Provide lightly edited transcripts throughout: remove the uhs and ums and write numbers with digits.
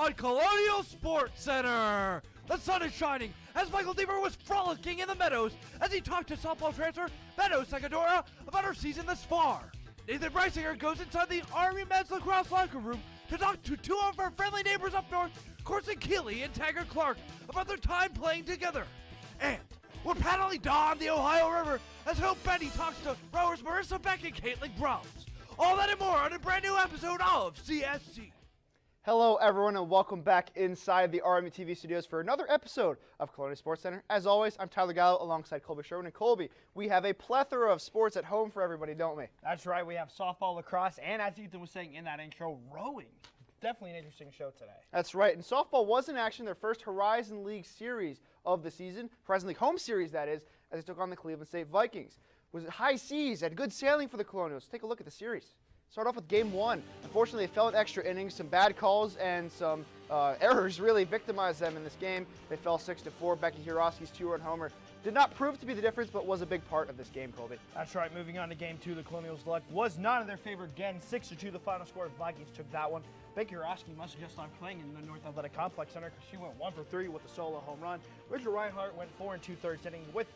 on Colonial Sports Center. The sun is shining as Michael Deaver was frolicking in the meadows as he talked to softball transfer Meadow Sakadora about her season thus far. Nathan Breisinger goes inside the Army men's lacrosse locker room to talk to two of our friendly neighbors up north, Corson Keeley and Taggart Clark, about their time playing together. And we're paddling down the Ohio River as Hope Benny talks to rowers Marissa Beck and Caitlin Browns. All that and more on a brand new episode of CSC. Hello everyone and welcome back inside the RMU-TV studios for another episode of Colonial Sports Center. As always, I'm Tyler Gallo alongside Colby Sherwin. And Colby, we have a plethora of sports at home for everybody, don't we? That's right, we have softball, lacrosse, and as Ethan was saying in that intro, rowing. Definitely an interesting show today. That's right, and softball was in action, their first Horizon League series of the season, Horizon League home series that is, as they took on the Cleveland State Vikings. Was it high seas, had good sailing for the Colonials. Take a look at the series. Start off with game one. Unfortunately, they fell in extra innings. Some bad calls and some errors really victimized them in this game. They fell 6-4. Becky Hiroski's two-run homer did not prove to be the difference, but was a big part of this game, Colby. That's right. Moving on to game two, the Colonials' luck was not in their favor again. 6-2, the final score. Vikings took that one. Becky Hiroski must have just started playing in the North Athletic Complex Center because she went 1 for 3 with a solo home run. Richard Reinhardt went 4 2/3 inning with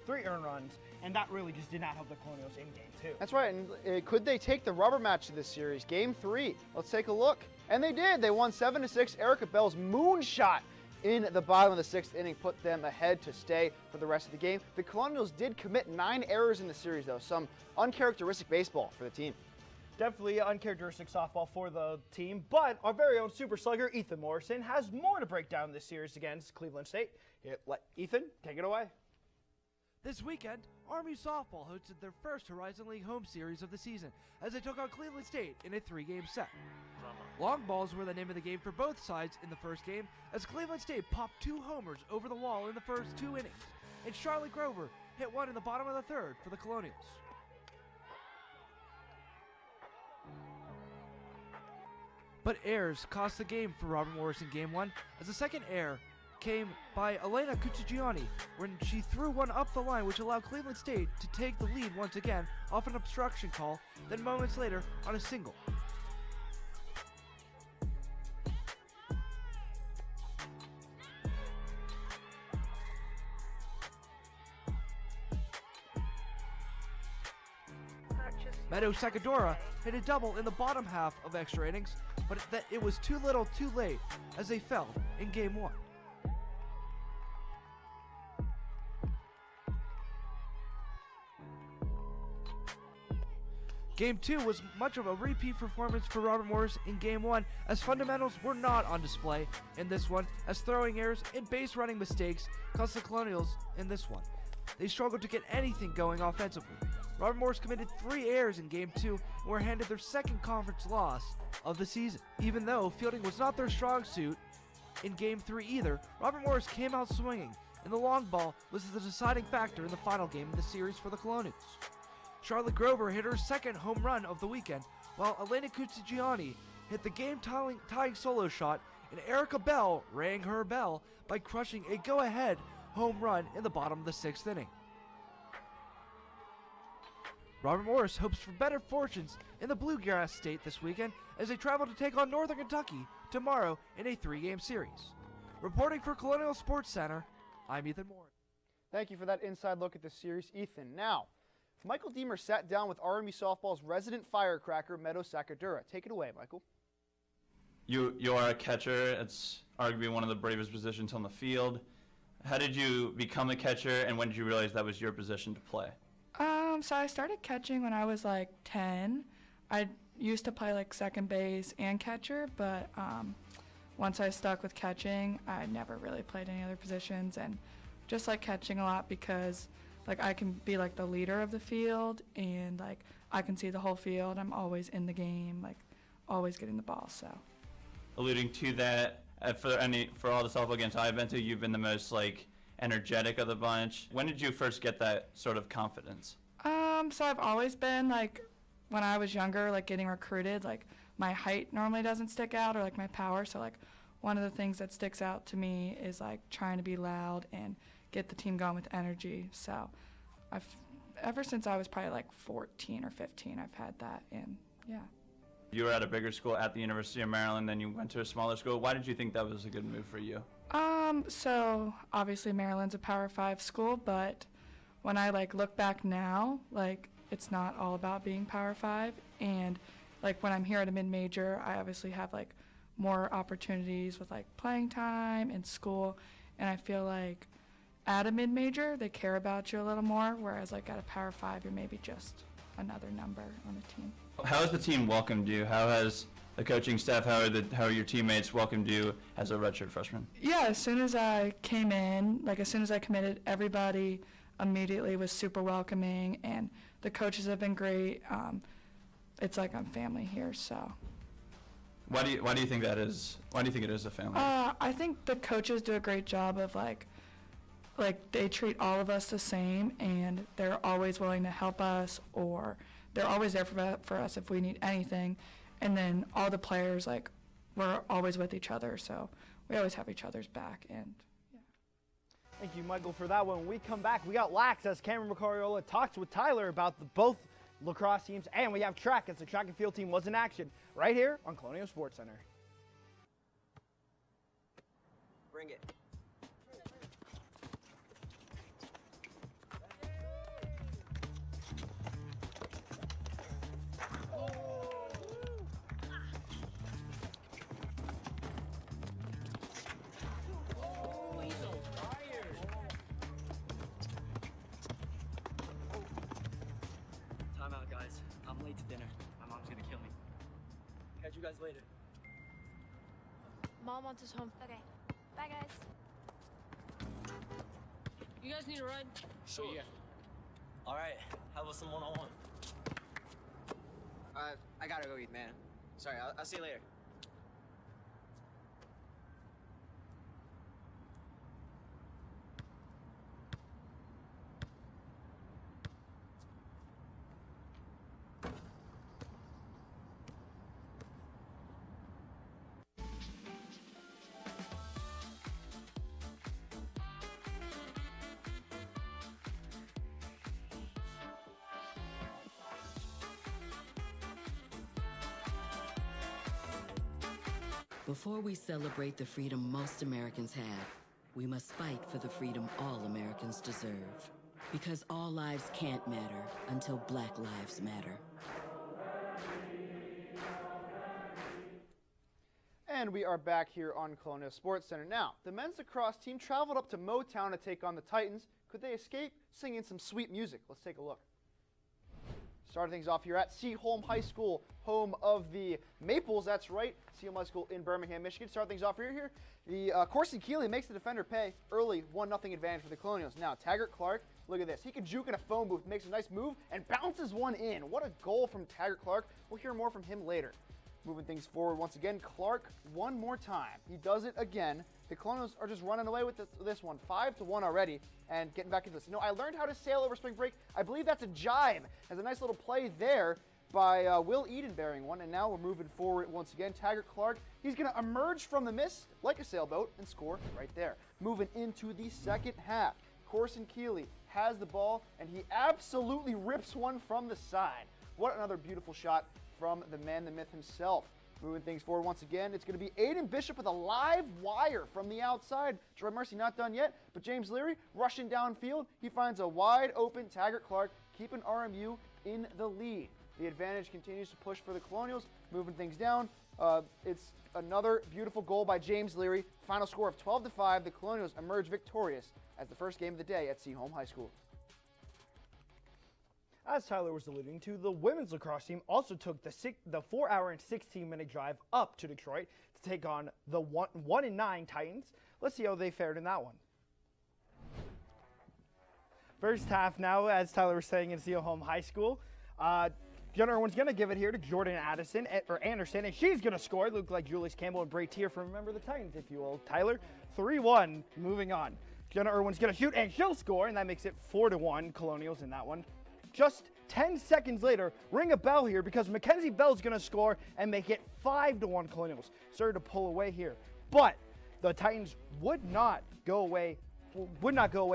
three earned runs, and that really just did not help the Colonials in game two. That's right, and could they take the rubber match of this series? Game three, let's take a look. And they did. They won 7-6. Erica Bell's moonshot in the bottom of the sixth inning put them ahead to stay for the rest of the game. The Colonials did commit 9 errors in the series, though, some uncharacteristic baseball for the team. Definitely uncharacteristic softball for the team, but our very own super slugger, Ethan Morrison, has more to break down this series against Cleveland State. Ethan, take it away. This weekend, Army softball hosted their first Horizon League home series of the season as they took on Cleveland State in a 3-game set. Long balls were the name of the game for both sides in the first game as Cleveland State popped 2 homers over the wall in the first 2 innings, and Charlotte Grover hit one in the bottom of the third for the Colonials. But errors cost the game for Robert Morris in game 1 as the second error came by Elena Cuccigiani when she threw one up the line, which allowed Cleveland State to take the lead once again off an obstruction call, then moments later on a single. Meadow Sakadora hit a double in the bottom half of extra innings, but it was too little too late as they fell in game 1. Game 2 was much of a repeat performance for Robert Morris in Game 1 as fundamentals were not on display in this one as throwing errors and base running mistakes cost the Colonials in this one. They struggled to get anything going offensively. Robert Morris committed 3 errors in Game 2 and were handed their second conference loss of the season. Even though fielding was not their strong suit in Game 3 either, Robert Morris came out swinging, and the long ball was the deciding factor in the final game of the series for the Colonials. Charlotte Grover hit her second home run of the weekend, while Elena Cuccigiani hit the game-tying solo shot, and Erica Bell rang her bell by crushing a go-ahead home run in the bottom of the 6th inning. Robert Morris hopes for better fortunes in the Bluegrass State this weekend as they travel to take on Northern Kentucky tomorrow in a 3-game series. Reporting for Colonial Sports Center, I'm Ethan Moore. Thank you for that inside look at the series, Ethan. Now, Michael Deamer sat down with RMU softball's resident firecracker, Meadow Sakadora. Take it away, Michael. You are a catcher. It's arguably one of the bravest positions on the field. How did you become a catcher, and when did you realize that was your position to play? So I started catching when I was like 10. I used to play like second base and catcher, but once I stuck with catching, I never really played any other positions, and just like catching a lot because like I can be like the leader of the field, and like I can see the whole field. I'm always in the game, like always getting the ball. So, alluding to that, for all the softball games I've been to, you've been the most like energetic of the bunch. When did you first get that sort of confidence? So I've always been like, when I was younger, like getting recruited, like my height normally doesn't stick out, or like my power. So like one of the things that sticks out to me is like trying to be loud and get the team going with energy. So ever since I was probably like 14 or 15, I've had that, and yeah. You were at a bigger school at the University of Maryland, then you went to a smaller school. Why did you think that was a good move for you? So obviously Maryland's a Power 5 school, but when I look back now, it's not all about being Power 5, and when I'm here at a mid-major, I obviously have more opportunities with playing time and school, and I feel like at a mid-major they care about you a little more, whereas at a Power 5 you're maybe just another number on the team. How has the team welcomed you? How has the coaching staff, how are your teammates welcomed you as a redshirt freshman? Yeah, as soon as I came in, as soon as I committed, everybody immediately was super welcoming, and the coaches have been great. It's like I'm family here, so. Why do you think that is? Why do you think it is a family? I think the coaches do a great job of they treat all of us the same, and they're always willing to help us, or they're always there for us if we need anything. And then all the players, we're always with each other, so we always have each other's back. And yeah. Thank you, Michael, for that one. When we come back, we got Lax as Cameron McCarriola talks with Tyler about both lacrosse teams, and we have track as the track and field team was in action right here on Colonial Sports Center. Bring it. You guys later. Mom wants us home. Okay. Bye, guys. You guys need a ride? Sure. Yeah. All right. How about some one-on-one? I gotta go eat, man. Sorry, I'll see you later. Before we celebrate the freedom most Americans have, we must fight for the freedom all Americans deserve. Because all lives can't matter until Black lives matter. And we are back here on Colonial Sports Center. Now, the men's lacrosse team traveled up to Motown to take on the Titans. Could they escape singing some sweet music? Let's take a look. Starting things off here at Seaholm High School, home of the Maples. That's right, Seaholm High School in Birmingham, Michigan. Starting things off here. The Corson Keeley makes the defender pay early, 1-0 advantage for the Colonials. Now, Taggart Clark, look at this. He can juke in a phone booth, makes a nice move, and bounces one in. What a goal from Taggart Clark. We'll hear more from him later. Moving things forward once again, Clark one more time. He does it again. The Colonials are just running away with this one, 5-1 already, and getting back into this. You know, I learned how to sail over spring break. I believe that's a jibe. There's a nice little play there by Will Edenberring one, and now we're moving forward once again. Taggart Clark, he's going to emerge from the mist like a sailboat and score right there. Moving into the second half, Corson Keeley has the ball, and he absolutely rips one from the side. What another beautiful shot from the man, the myth himself. Moving things forward once again, it's going to be Aiden Bishop with a live wire from the outside. Troy Mercy not done yet, but James Leary rushing downfield. He finds a wide open Taggart Clark, keeping RMU in the lead. The advantage continues to push for the Colonials. Moving things down, it's another beautiful goal by James Leary. Final score of 12-5. The Colonials emerge victorious as the first game of the day at Seaholm High School. As Tyler was alluding to, the women's lacrosse team also took the 4-hour and 16-minute drive up to Detroit to take on the 1-9 Titans. Let's see how they fared in that one. First half now, as Tyler was saying, in Seaholm High School. Jenna Irwin's going to give it here to Jordan Anderson, and she's going to score. It looked like Julius Campbell and Bray Tier from Remember the Titans, if you will. Tyler, 3-1, moving on. Jenna Irwin's going to shoot, and she'll score, and that makes it 4-1 Colonials in that one. Just 10 seconds later, ring a bell here because Mackenzie Bell's going to score and make it 5-1 Colonials. Started to pull away here, but the Titans would not go away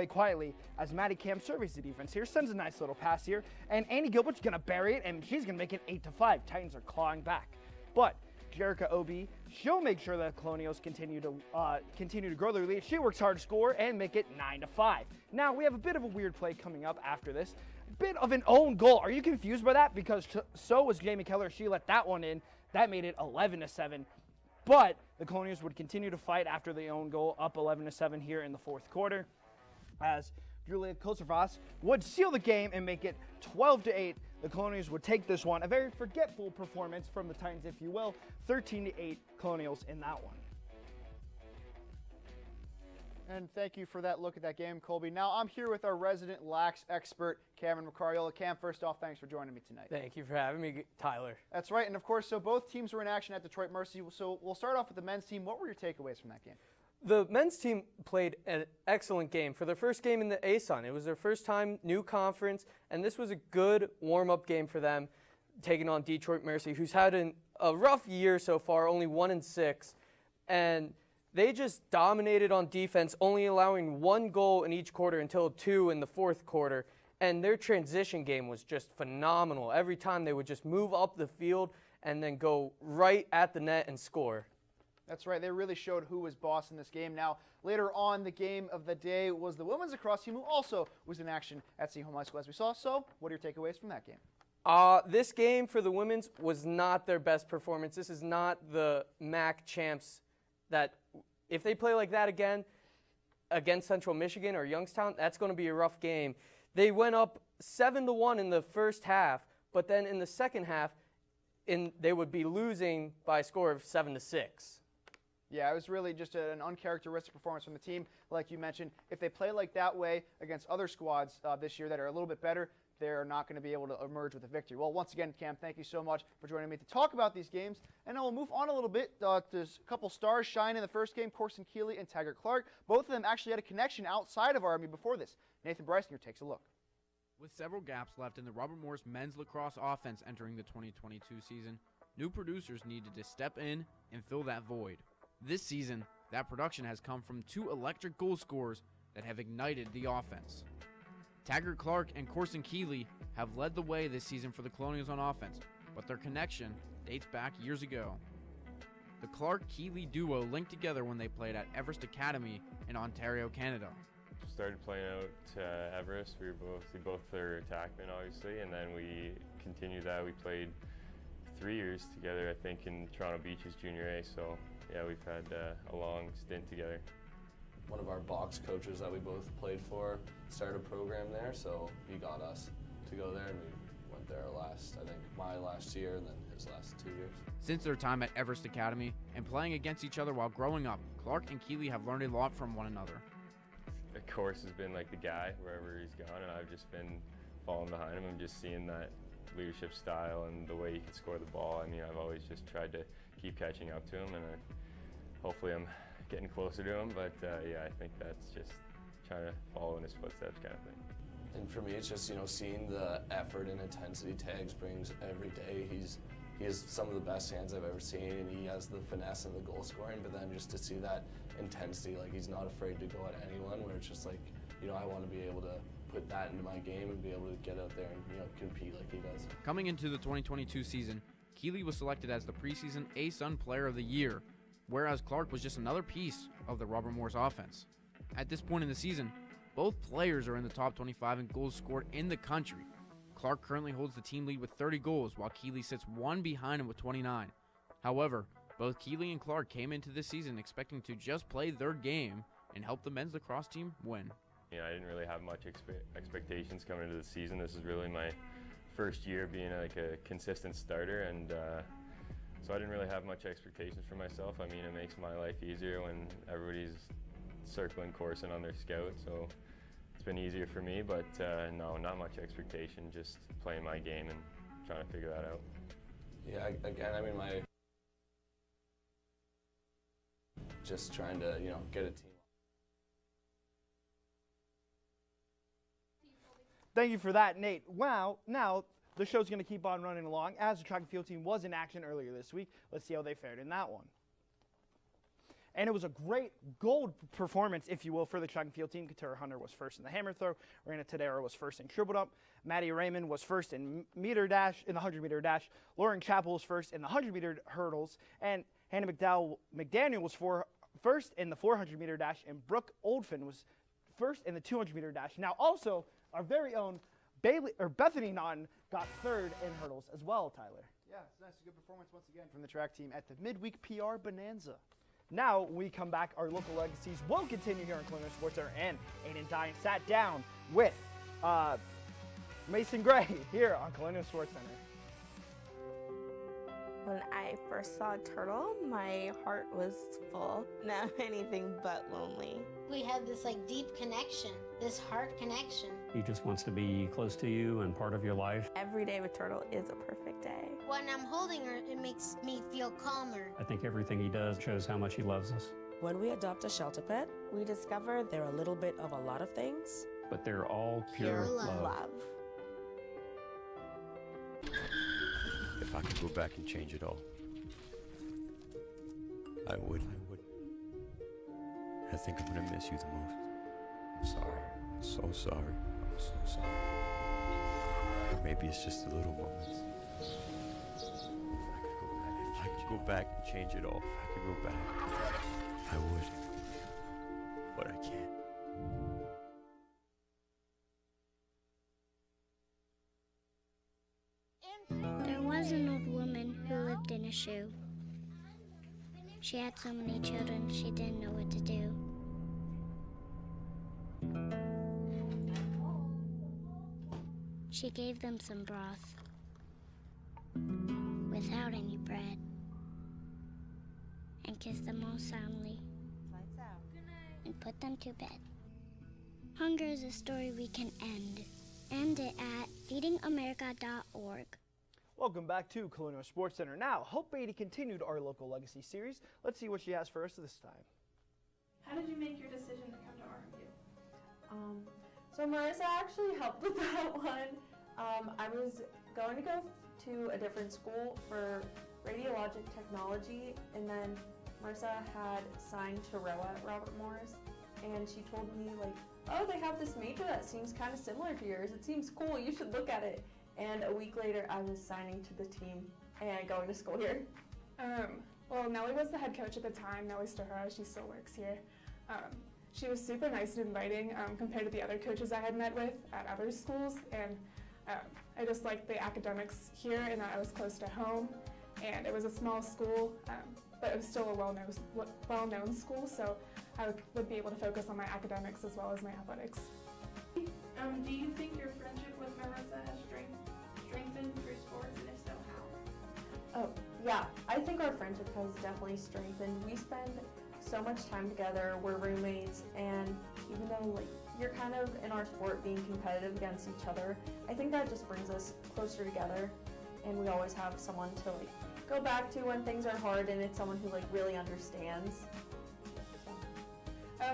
quietly as Maddie Cam surveys the defense here, sends a nice little pass here, and Annie Gilbert's going to bury it, and she's going to make it 8-5. Titans are clawing back. But Jerica Obi, she'll make sure that Colonials continue to grow their lead. She works hard to score and make it 9-5. Now we have a bit of a weird play coming up after this. A bit of an own goal. Are you confused by that? Because so was Jamie Keller. She let that one in. That made it 11-7. But the Colonials would continue to fight after the own goal, up 11-7 here in the fourth quarter, as Julia Kosovas would seal the game and make it 12-8. The Colonials would take this one. A very forgetful performance from the Titans, if you will. 13-8 Colonials in that one. And thank you for that look at that game, Colby. Now I'm here with our resident lax expert, Cameron Macariola. Cam, first off, thanks for joining me tonight. Thank you for having me, Tyler. That's right, and of course, so both teams were in action at Detroit Mercy. So we'll start off with the men's team. What were your takeaways from that game? The men's team played an excellent game. For their first game in the ASUN, it was their first time, new conference, and this was a good warm-up game for them, taking on Detroit Mercy, who's had a rough year so far, only 1-6, and they just dominated on defense, only allowing 1 goal in each quarter until 2 in the fourth quarter, and their transition game was just phenomenal. Every time they would just move up the field and then go right at the net and score. That's right. They really showed who was boss in this game. Now, later on, the game of the day was the women's lacrosse team, who also was in action at Seaholm High School, as we saw. So, what are your takeaways from that game? This game for the women's was not their best performance. This is not the MAC champs that, if they play like that again against Central Michigan or Youngstown, that's going to be a rough game. They went up 7-1 in the first half, but then in the second half, they would be losing by a score of 7-6. Yeah, it was really just an uncharacteristic performance from the team. Like you mentioned, if they play like that way against other squads this year that are a little bit better, they're not going to be able to emerge with a victory. Well, once again, Cam, thank you so much for joining me to talk about these games. And now we'll move on a little bit. There's a couple stars shine in the first game, Corson Keeley and Taggart Clark. Both of them actually had a connection outside of RMU before this. Nathan Brysinger takes a look. With several gaps left in the Robert Morris men's lacrosse offense entering the 2022 season, new producers needed to step in and fill that void. This season, that production has come from 2 electric goal scorers that have ignited the offense. Taggart Clark and Corson Keeley have led the way this season for the Colonials on offense, but their connection dates back years ago. The Clark-Keeley duo linked together when they played at Everest Academy in Ontario, Canada. Started playing out Everest. We both are attackmen, obviously, and then we continued that. We played 3 years together, I think, in Toronto Beaches Junior A. So yeah, we've had a long stint together. One of our box coaches that we both played for started a program there, so he got us to go there, and we went there my last year and then his last 2 years. Since their time at Everest Academy and playing against each other while growing up, Clark and Keeley have learned a lot from one another. Of course, has been like the guy wherever he's gone, and I've just been following behind him and just seeing that leadership style and the way he can score the ball. I mean, I've always just tried to keep catching up to him, and hopefully I'm getting closer to him, but yeah, I think that's just trying to follow in his footsteps kind of thing. And for me, it's just, seeing the effort and intensity Tags brings every day. He has some of the best hands I've ever seen, and he has the finesse and the goal scoring, but then just to see that intensity, like he's not afraid to go at anyone, where it's just like, I want to be able to put that into my game and be able to get out there and, compete like he does. Coming into the 2022 season, Keeley was selected as the preseason ASUN Player of the Year, whereas Clark was just another piece of the Robert Morris offense. At this point in the season, both players are in the top 25 in goals scored in the country. Clark currently holds the team lead with 30 goals, while Keeley sits 1 behind him with 29. However, both Keeley and Clark came into this season expecting to just play their game and help the men's lacrosse team win. I didn't really have much expectations coming into the season. This is really my first year being like a consistent starter, and so I didn't really have much expectations for myself. I mean, it makes my life easier when everybody's circling Corson on their scout, so it's been easier for me, but no, not much expectation, just playing my game and trying to figure that out. Yeah, again, I mean, just trying to, get a team. Thank you for that, Nate. Wow, now the show's going to keep on running along as the track and field team was in action earlier this week. Let's see how they fared in that one. And it was a great gold performance, if you will, for the track and field team. Katara Hunter was first in the hammer throw. Rana Tadera was first in triple up. Maddie Raymond was first in the 100-meter dash. Lauren Chappell was first in the 100-meter hurdles. And Hannah McDaniel was first in the 400-meter dash. And Brooke Oldfin was first in the 200-meter dash. Now, also, our very own Bethany Naughton got third in hurdles as well, Tyler. Yeah, it's nice. A good performance once again from the track team at the midweek PR Bonanza. Now, when we come back, our local legacies will continue here on Colonial Sports Center, and Aiden Dine sat down with Mason Gray here on Colonial Sports Center. When I first saw Turtle, my heart was full. Now anything but lonely. We have this deep connection, this heart connection. He just wants to be close to you and part of your life. Every day with Turtle is a perfect day. When I'm holding her, it makes me feel calmer. I think everything he does shows how much he loves us. When we adopt a shelter pet, we discover they're a little bit of a lot of things. But they're all pure love. If I could go back and change it all, I would. I think I'm gonna miss you the most. I'm sorry. I'm so sorry. I'm so sorry. Or maybe it's just the little moments. If I could go back and change it all, if I could go back, I would. But I can't. There was an old woman who lived in a shoe. She had so many children, she didn't know what to do. She gave them some broth without any bread and kissed them all soundly and put them to bed. Hunger is a story we can end. End it at feedingamerica.org. Welcome back to Colonial Sports Center. Now, Hope Beatty continued our local legacy series. Let's see what she has for us this time. How did you make your decision to come to RMU? So Marissa actually helped with that one. I was going to go to a different school for radiologic technology, and then Marissa had signed to ROA at Robert Morris, and she told me oh, they have this major that seems kind of similar to yours. It seems cool. You should look at it. And a week later, I was signing to the team and going to school here. Well, Nellie was the head coach at the time, Nellie Stohara. She still works here. She was super nice and inviting compared to the other coaches I had met with at other schools. And I just liked the academics here and that I was close to home. And it was a small school, but it was still a well-known school, so I would be able to focus on my academics as well as my athletics. Do you think your friendship with Marissa has strengthened through sports, and if so, how? Oh, Yeah, I think our friendship has definitely strengthened. We spend so much time together, we're roommates, and even though you're kind of in our sport being competitive against each other, I think that just brings us closer together, and we always have someone to go back to when things are hard, and it's someone who really understands.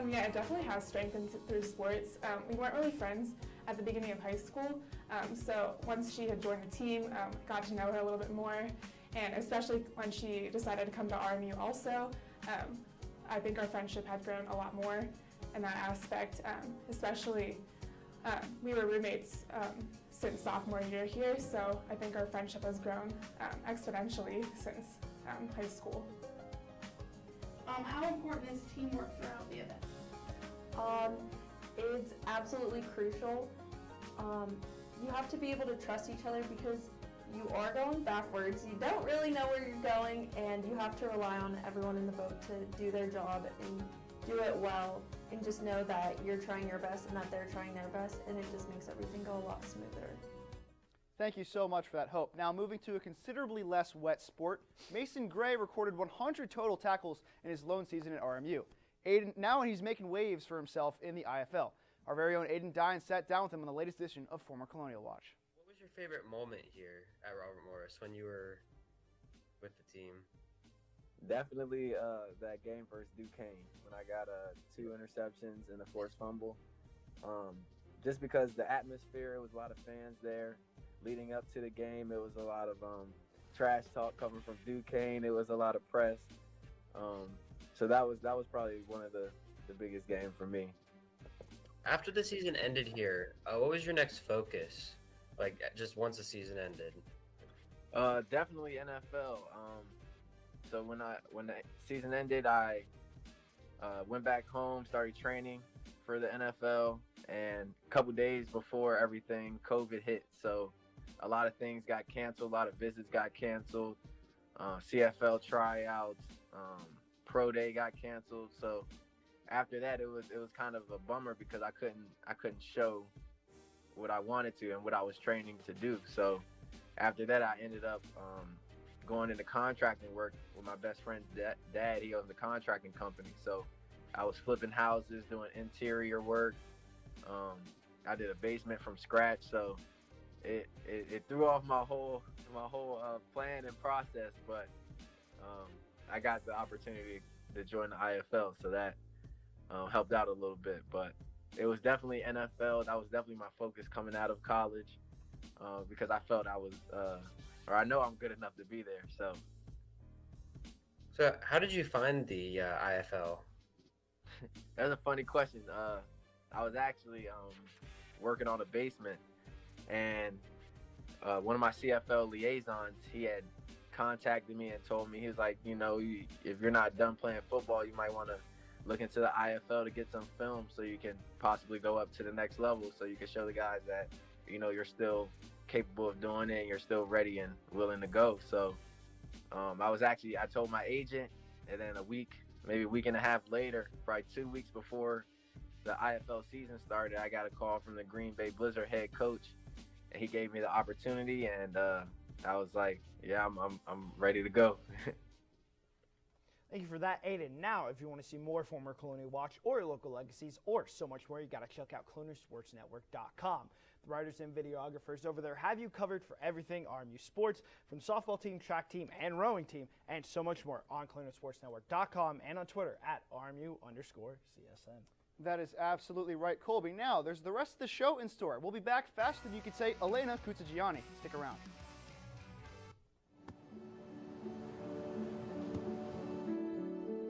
Yeah, it definitely has strengthened through sports. We weren't really friends at the beginning of high school, so once she had joined the team, got to know her a little bit more, and especially when she decided to come to RMU also, I think our friendship had grown a lot more in that aspect, especially we were roommates since sophomore year here, so I think our friendship has grown exponentially since high school. How important is teamwork throughout the event? It's absolutely crucial. You have to be able to trust each other because you are going backwards. You don't really know where you're going, and you have to rely on everyone in the boat to do their job and do it well, and just know that you're trying your best and that they're trying their best, and it just makes everything go a lot smoother. Thank you so much for that, Hope. Now moving to a considerably less wet sport, Mason Gray recorded 100 total tackles in his lone season at RMU. Now he's making waves for himself in the IFL. Our very own Aiden Dine sat down with him on the latest edition of Former Colonial Watch. What was your favorite moment here at Robert Morris when you were with the team? Definitely that game versus Duquesne when I got 2 interceptions and a forced fumble. Just because the atmosphere, it was a lot of fans there. Leading up to the game, it was a lot of trash talk coming from Duquesne. It was a lot of press. So that was probably one of the biggest games for me. After the season ended here, what was your next focus? Like, just once the season ended? Definitely NFL. So when the season ended, I went back home, started training for the NFL, and a couple days before everything, COVID hit. So a lot of things got canceled, a lot of visits got canceled, CFL tryouts, pro day got canceled. So after that, it was kind of a bummer because I couldn't show what I wanted to and what I was training to do. So after that, I ended up going into contracting work with my best friend's dad. He owns a contracting company. So I was flipping houses, doing interior work. I did a basement from scratch. So it threw off my whole plan and process. But I got the opportunity to join the IFL, so that helped out a little bit. But it was definitely NFL. That was definitely my focus coming out of college, because I felt I was, or I know I'm good enough to be there. So how did you find the IFL? That's a funny question. I was actually working on a basement, and one of my CFL liaisons, he had contacted me and told me, he was like, if you're not done playing football, you might want to look into the IFL to get some film so you can possibly go up to the next level, so you can show the guys that you're still capable of doing it and you're still ready and willing to go. So I told my agent, and then maybe a week and a half later, probably 2 weeks before the IFL season started, I got a call from the Green Bay Blizzard head coach, and he gave me the opportunity, and I was like, yeah, I'm ready to go. Thank you for that, Aiden. Now, if you want to see more former Colonial Watch or your local legacies or so much more, you got to check out colonialsportsnetwork.com. The writers and videographers over there have you covered for everything RMU sports, from the softball team, track team, and rowing team, and so much more on colonialsportsnetwork.com and on Twitter at RMU_CSN. That is absolutely right, Colby. Now, there's the rest of the show in store. We'll be back faster than you could say Elena Kutsagiani. Stick around.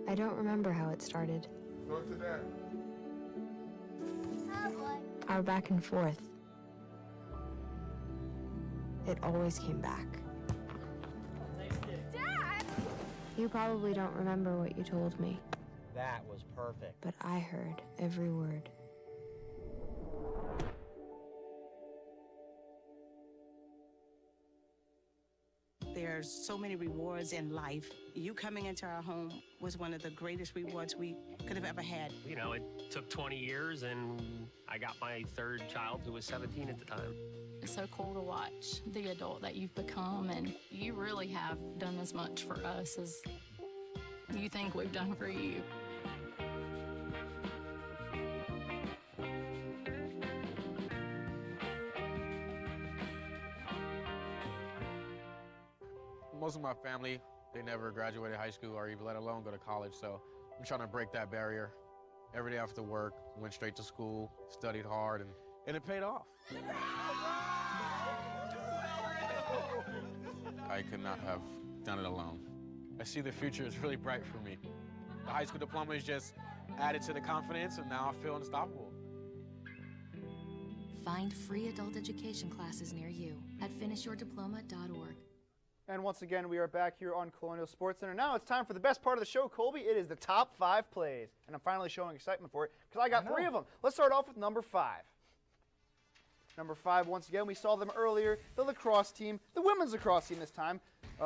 I don't remember how it started. Go to that. Our back and forth. It always came back. Dad! You probably don't remember what you told me, That was perfect. but I heard every word. There's so many rewards in life. You coming into our home was one of the greatest rewards we could have ever had. It took 20 years, and I got my third child, who was 17 at the time. It's so cool to watch the adult that you've become, and you really have done as much for us as you think we've done for you. Most of my family, they never graduated high school or even let alone go to college, so I'm trying to break that barrier. Every day after work, went straight to school, studied hard, and it paid off. I could not have done it alone. I see the future is really bright for me. The high school diploma is just added to the confidence, and now I feel unstoppable. Find free adult education classes near you at finishyourdiploma.org. And once again, we are back here on Colonial Sports Center. Now it's time for the best part of the show, Colby. It is the top 5 plays. And I'm finally showing excitement for it because I got 3 of them. Let's start off with number 5. Number 5, once again, we saw them earlier, the lacrosse team, the women's lacrosse team this time,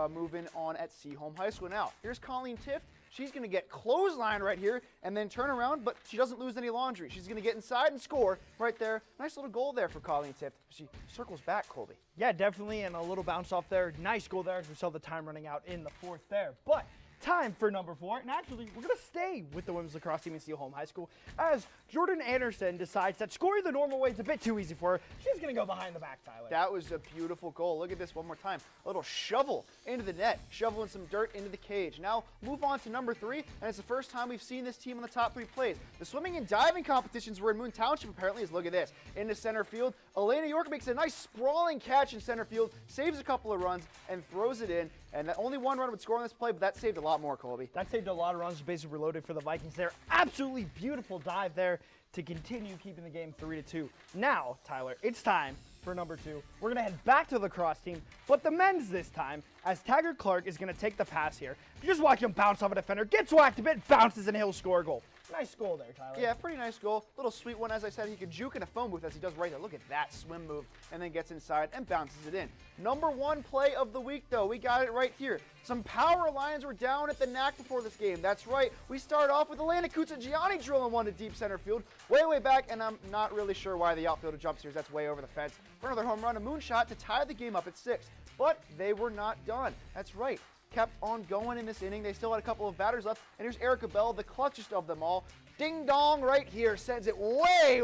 moving on at Seaholm High School. Now, here's Colleen Tift. She's going to get clothesline right here and then turn around, but she doesn't lose any laundry. She's going to get inside and score right there. Nice little goal there for Colleen Tift. She circles back, Colby. Yeah, definitely, and a little bounce off there. Nice goal there as we saw the time running out in the 4th there. But time for number 4, and actually, we're going to stay with the women's lacrosse team in Seaholm High School as Jordan Anderson decides that scoring the normal way is a bit too easy for her. She's going to go behind the back, Tyler. That was a beautiful goal. Look at this one more time. A little shovel into the net, shoveling some dirt into the cage. Now, move on to number 3, and it's the first time we've seen this team in the top 3 plays. The swimming and diving competitions were in Moon Township, apparently. Look at this. Into center field, Elena York makes a nice sprawling catch in center field, saves a couple of runs, and throws it in. And that only 1 run would score on this play, but that saved a lot more, Colby. That saved a lot of runs, bases were loaded for the Vikings there. Absolutely beautiful dive there to continue keeping the game 3-2. Now, Tyler, it's time for number 2. We're going to head back to the lacrosse team, but the men's this time, as Taggart Clark is going to take the pass here. Just watch him bounce off a defender, gets whacked a bit, bounces, and he'll score a goal. Nice goal there, Tyler. Yeah, pretty nice goal. Little sweet one, as I said. He could juke in a phone booth as he does right there. Look at that swim move, and then gets inside and bounces it in. Number 1 play of the week, though. We got it right here. Some power lines were down at the NAC before this game. That's right. We start off with Elena Kutsagiani drilling one to deep center field. Way back, and I'm not really sure why the outfielder jumps here. That's way over the fence. For another home run, a moonshot to tie the game up at 6. But they were not done. That's right. Kept on going in this inning. They still had a couple of batters left. And here's Erica Bell, the clutchest of them all. Ding dong right here, sends it way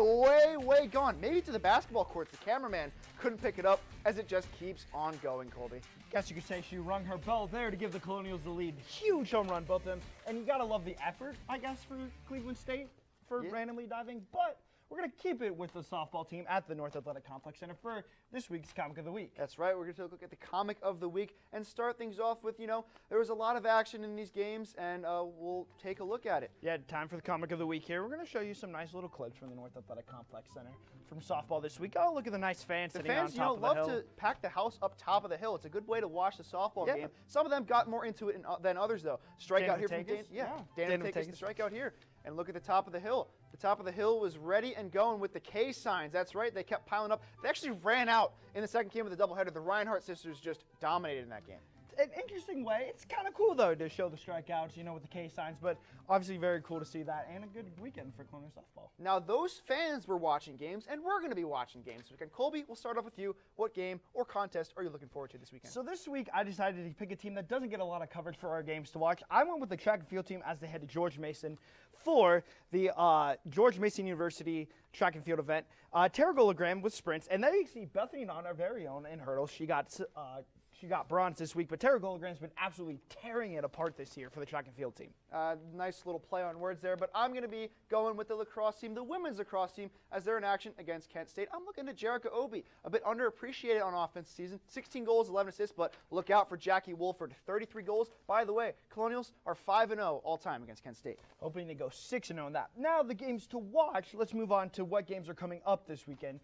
gone. Maybe to the basketball courts. The cameraman couldn't pick it up as it just keeps on going, Colby. Guess you could say she rung her bell there to give the Colonials the lead. Huge home run, both of them. And you got to love the effort, I guess, for Cleveland State for randomly diving. But we're going to keep it with the softball team at the North Athletic Complex Center for this week's Comic of the Week. That's right. We're going to look at the Comic of the Week and start things off with, there was a lot of action in these games, and we'll take a look at it. Yeah, time for the Comic of the Week here. We're going to show you some nice little clips from the North Athletic Complex Center from softball this week. Oh, look at the nice fans sitting on top of the hill. The fans, love to pack the house up top of the hill. It's a good way to watch the softball game. Some of them got more into it than others, though. Strikeout here from Dana Takis, the strikeout here. And look at the top of the hill. The top of the hill was ready and going with the K signs. That's right. They kept piling up. They actually ran out in the second game of the doubleheader. The Reinhardt sisters just dominated in that game. An interesting way. It's kind of cool, though, to show the strikeouts, with the K signs. But obviously very cool to see that, and a good weekend for Colonial softball. Now, those fans were watching games, and we're going to be watching games this weekend. Colby, we'll start off with you. What game or contest are you looking forward to this weekend? So this week, I decided to pick a team that doesn't get a lot of coverage for our games to watch. I went with the track and field team as they head to George Mason for the George Mason University track and field event. Tara Golagram with sprints, and then you see Bethany Nahn, our very own, in hurdles. She got bronze this week, but Tara Golagram's been absolutely tearing it apart this year for the track and field team. Nice little play on words there, but I'm going to be going with the lacrosse team, the women's lacrosse team, as they're in action against Kent State. I'm looking at Jerica Obi, a bit underappreciated on offense this season. 16 goals, 11 assists, but look out for Jackie Wolford, 33 goals. By the way, Colonials are 5-0 all-time against Kent State. Hoping to go 6-0 in that. Now the games to watch. Let's move on to what games are coming up this weekend.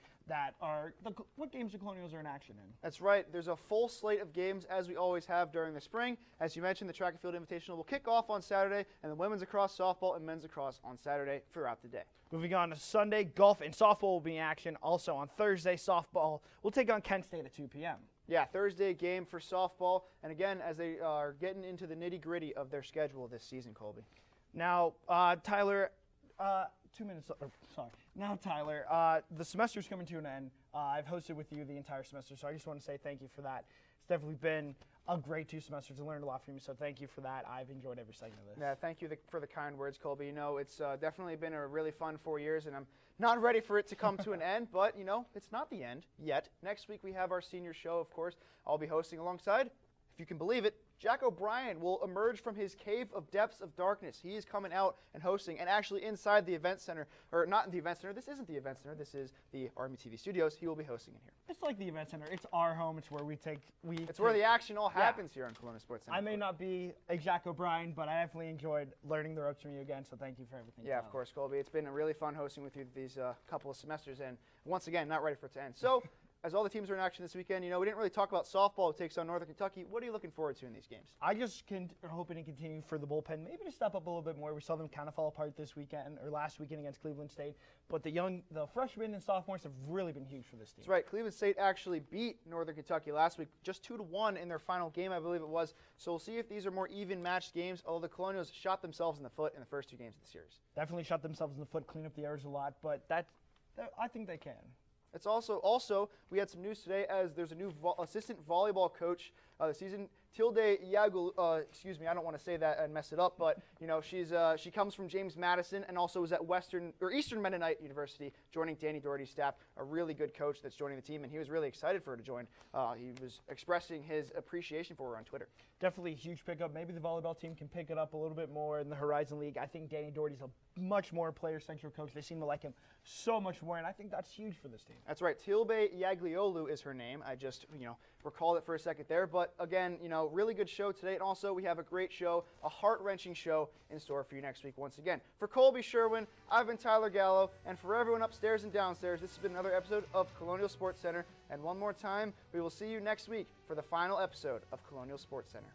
What games the Colonials are in action in. That's right. There's a full slate of games, as we always have during the spring. As you mentioned, the Track and Field Invitational will kick off on Saturday, and the women's lacrosse, softball, and men's lacrosse on Saturday throughout the day. Moving on to Sunday, golf and softball will be in action. Also on Thursday, softball will take on Kent State at 2 p.m. Yeah, Thursday game for softball, and again, as they are getting into the nitty-gritty of their schedule this season, Colby. Now, Tyler, 2 minutes. Now, Tyler, the semester's coming to an end. I've hosted with you the entire semester, so I just want to say thank you for that. It's definitely been a great 2 semesters. I learned a lot from you, so thank you for that. I've enjoyed every second of this. Yeah, thank you for the kind words, Colby. It's definitely been a really fun 4 years, and I'm not ready for it to come to an end, but, it's not the end yet. Next week we have our senior show, of course. I'll be hosting alongside, if you can believe it, Jack O'Brien will emerge from his cave of depths of darkness. He is coming out and hosting, and actually inside the event center, or not in the event center. This isn't the event center. This is the RMU-TV studios. He will be hosting in here. It's like the event center. It's our home. It's where It's where the action all happens here on Colonial Sports Center. I may not be a Jack O'Brien, but I definitely enjoyed learning the ropes from you again. So thank you for everything. Yeah, of course, Colby. It's been a really fun hosting with you these couple of semesters, and once again, not ready for it to end. So. As all the teams are in action this weekend, we didn't really talk about softball. It takes on Northern Kentucky. What are you looking forward to in these games? I just hoping to continue for the bullpen, maybe to step up a little bit more. We saw them kind of fall apart this weekend or last weekend against Cleveland State, but the freshmen and sophomores have really been huge for this team. That's right. Cleveland State actually beat Northern Kentucky last week, just 2-1 in their final game, I believe it was. So we'll see if these are more even matched games. Although the Colonials shot themselves in the foot in the first 2 games of the series. Definitely shot themselves in the foot, clean up the errors a lot, but I think they can. It's also we had some news today as there's a new assistant volleyball coach this season, Tilde Yagul. Excuse me, I don't want to say that and mess it up, but she comes from James Madison and also was at Eastern Mennonite University, joining Danny Doherty's staff. A really good coach that's joining the team, and he was really excited for her to join. He was expressing his appreciation for her on Twitter. Definitely a huge pickup. Maybe the volleyball team can pick it up a little bit more in the Horizon League. I think Danny Doherty's a much more player-centric coach. They seem to like him so much more, and I think that's huge for this team. That's right. Tilbe Yagliolu is her name. I just, recalled it for a second there. But But again, you know, really good show today. And also we have a great show, a heart-wrenching show in store for you next week once again. For Colby Sherwin, I've been Tyler Gallo. And for everyone upstairs and downstairs, this has been another episode of Colonial Sports Center. And one more time, we will see you next week for the final episode of Colonial Sports Center.